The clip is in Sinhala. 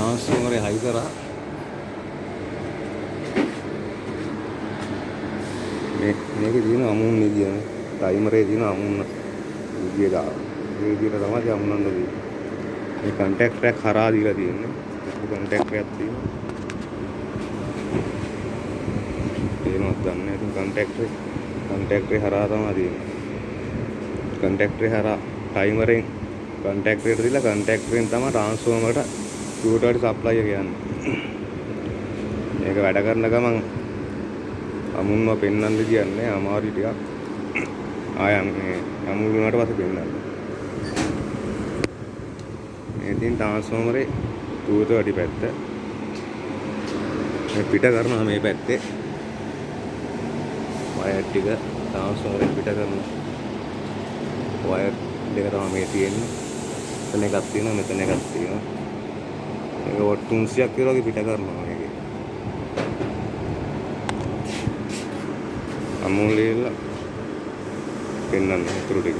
ට්‍රාන්ස්ෆෝමරේ හයි කරා. මේකේ තියෙන අමුන් විදියනේ. ටයිමරේ තියෙන අමුන් විදිය දාලා. මේ විදියට තමයි අමුන්නන්න දෙන්නේ. මේ කන්ටැක්ට් එකක් හරහා දීලා තියෙන්නේ. කන්ටැක්ට් එකක් තියෙනවා. ඒනොත් දන්නේ නැහැ. ඉතින් කන්ටැක්ට් එක හරහා තමයි තියෙන්නේ. කන්ටැක්ට් එක හරහා ටයිමරෙන් කන්ටැක්ට් එකට දීලා කන්ටැක්ට් එකෙන් තමයි ට්‍රාන්ස්ෆෝමරට ෂූටර්ට සප්ලයි එක යන්නේ. මේක වැඩ කරන ගමන් අමුන්ව පෙන්වන්න දෙන්නේ අමාරුයි ටිකක්. ආය මේ අමුන් වුණාට පස්සේ පෙන්වන්න. මේ තියෙන ට්‍රාන්ස්ෆෝමරේ ටූත වැඩි පැත්ත. මේ පිට කරනවා මේ පැත්තේ. වයර් ටික ට්‍රාන්ස්ෆෝමරේ පිට කරනවා. වයර් දෙක තමයි මේ තියෙන්නේ. මෙතන එකක් තියෙනවා මෙතන එකක් තියෙනවා. මේක වොට් 300ක් විතර වගේ පිට කරනවා මේකේ. අමුන් ලීලා පෙන්වන්න උතුරු ටික.